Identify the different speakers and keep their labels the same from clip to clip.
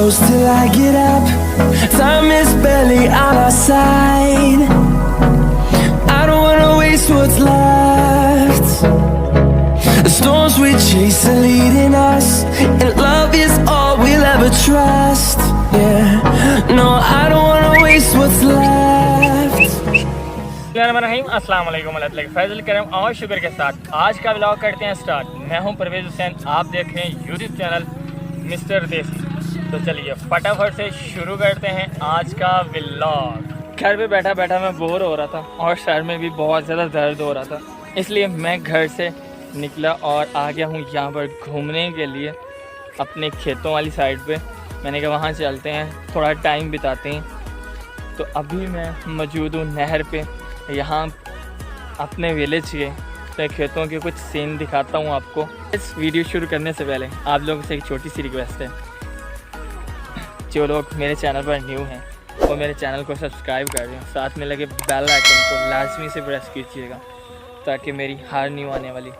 Speaker 1: close till I get up. Time is barely on our side. I don't wanna waste what's left. The storms we chase are leading us, and love is all we'll ever trust. Yeah, no, I don't wanna waste what's left.
Speaker 2: अस्सलाम वालेकुम फैज़ल करम और sugar के साथ आज का vlog करते हैं स्टार्ट। मैं हूं परवेज़ हुसैन, आप देख रहे हैं यूट्यूब चैनल मिस्टर देसी। तो चलिए फटाफट से शुरू करते हैं आज का व्लॉग। घर पे बैठा बैठा मैं बोर हो रहा था और सर में भी बहुत ज़्यादा दर्द हो रहा था, इसलिए मैं घर से निकला और आ गया हूँ यहाँ पर घूमने के लिए अपने खेतों वाली साइड पे। मैंने कहा वहाँ चलते हैं, थोड़ा टाइम बिताते हैं। तो अभी मैं मौजूद हूँ नहर पे, यहाँ अपने विलेज के तो खेतों के कुछ सीन दिखाता हूँ आपको। इस वीडियो शुरू करने से पहले आप लोगों से एक छोटी सी रिक्वेस्ट है, जो लोग मेरे चैनल पर न्यू हैं वो मेरे चैनल को सब्सक्राइब कर दें, साथ में लगे बेल आइकन को लाजमी से प्रेस कीजिएगा ताकि मेरी हर न्यू आने वाली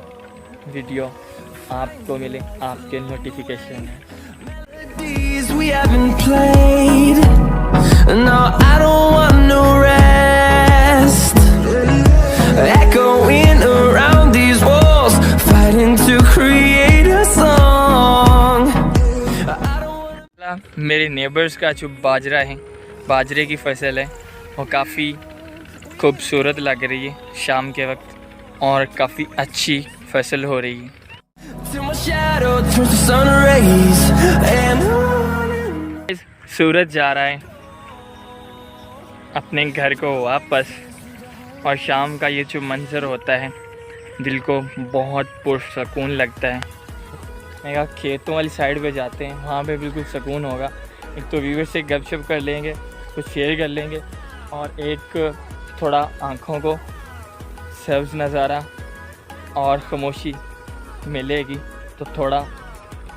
Speaker 2: वीडियो आपको मिले आपके नोटिफिकेशन में।
Speaker 1: We haven't played. No, I don't want no rest. Echoing around these walls, fighting to create a song.
Speaker 2: मेरे नेबर्स का जो बाजरा है, बाजरे की फसल है, वो काफ़ी खूबसूरत लग रही है शाम के वक्त और काफ़ी अच्छी फसल हो रही है।
Speaker 1: Till my shadow turns to sun rays and on.
Speaker 2: सूरज जा रहा है अपने घर को वापस, और शाम का ये जो मंजर होता है दिल को बहुत पुरसकून लगता है। मैं कहा खेतों वाली साइड पे जाते हैं, वहाँ पे बिल्कुल सुकून होगा। एक तो व्यूवर से गपशप कर लेंगे, कुछ शेयर कर लेंगे, और एक थोड़ा आँखों को सब्ज़ नज़ारा और खामोशी मिलेगी तो थोड़ा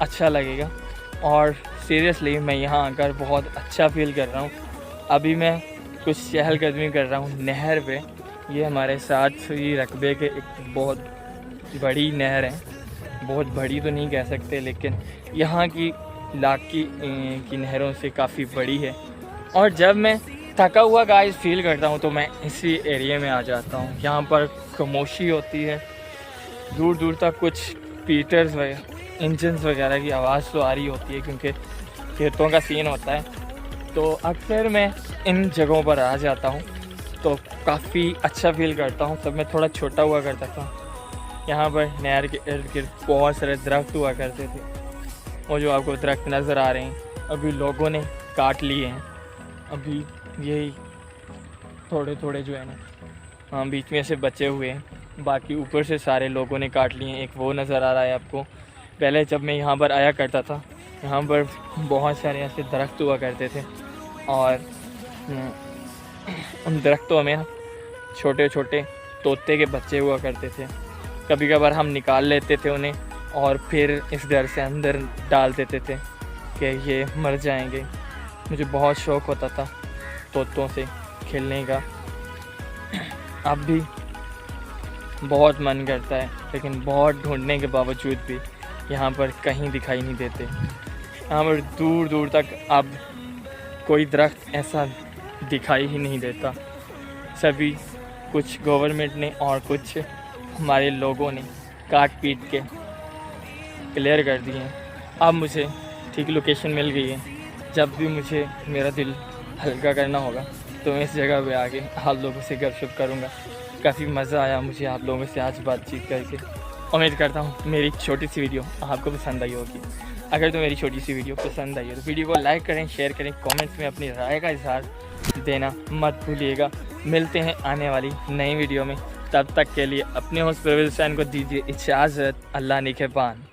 Speaker 2: अच्छा लगेगा। और सीरियसली मैं यहाँ आकर बहुत अच्छा फील कर रहा हूँ। अभी मैं कुछ चहलकदमी कर रहा हूँ नहर पे। ये हमारे साथ ही रकबे के एक बहुत बड़ी नहर है, बहुत बड़ी तो नहीं कह सकते, लेकिन यहाँ की इलाके की नहरों से काफ़ी बड़ी है। और जब मैं थका हुआ गाइस फील करता हूँ तो मैं इसी एरिया में आ जाता हूँ। यहाँ पर खामोशी होती है, दूर दूर तक कुछ स्पीकर्स वगैरह इंजन्स वगैरह की आवाज़ तो आ रही होती है क्योंकि खेतों का सीन होता है। तो अक्सर मैं इन जगहों पर आ जाता हूँ तो काफ़ी अच्छा फील करता हूँ। तब मैं थोड़ा छोटा हुआ करता था, यहाँ पर नहर के इर्द गिर्द बहुत सारे दरख्त हुआ करते थे। वो जो आपको दरख्त नज़र आ रहे हैं अभी लोगों ने काट लिए हैं, अभी यही थोड़े थोड़े जो है ना, हाँ बीच में से बचे हुए हैं, बाकी ऊपर से सारे लोगों ने काट लिए हैं। एक वो नज़र आ रहा है आपको। पहले जब मैं यहाँ पर आया करता था, यहाँ पर बहुत सारे ऐसे दरख्त हुआ करते थे और उन दरख्तों में छोटे छोटे तोते के बच्चे हुआ करते थे। कभी कभार हम निकाल लेते थे उन्हें और फिर इस घर से अंदर डाल देते थे कि ये मर जाएंगे। मुझे बहुत शौक़ होता था तोतों से खेलने का, अब भी बहुत मन करता है, लेकिन बहुत ढूंढने के बावजूद भी यहाँ पर कहीं दिखाई नहीं देते। यहाँ पर दूर दूर तक अब कोई दरख्त ऐसा दिखाई ही नहीं देता। सभी कुछ गवर्नमेंट ने और कुछ हमारे लोगों ने काट पीट के क्लियर कर दिए हैं। अब मुझे ठीक लोकेशन मिल गई है। जब भी मुझे मेरा दिल हल्का करना होगा तो मैं इस जगह पे आके आप लोगों से गपशप करूँगा। काफ़ी मज़ा आया मुझे आप लोगों से आज बातचीत करके। उम्मीद करता हूँ मेरी छोटी सी वीडियो आपको पसंद आई होगी। अगर तो मेरी छोटी सी वीडियो पसंद आई है तो वीडियो को लाइक करें, शेयर करें, कमेंट्स में अपनी राय का इजहार देना मत भूलिएगा। मिलते हैं आने वाली नई वीडियो में, तब तक के लिए अपने होस्ट परवेज़ हुसैन को दीजिए इजाज़त। अल्लाह निगहबान।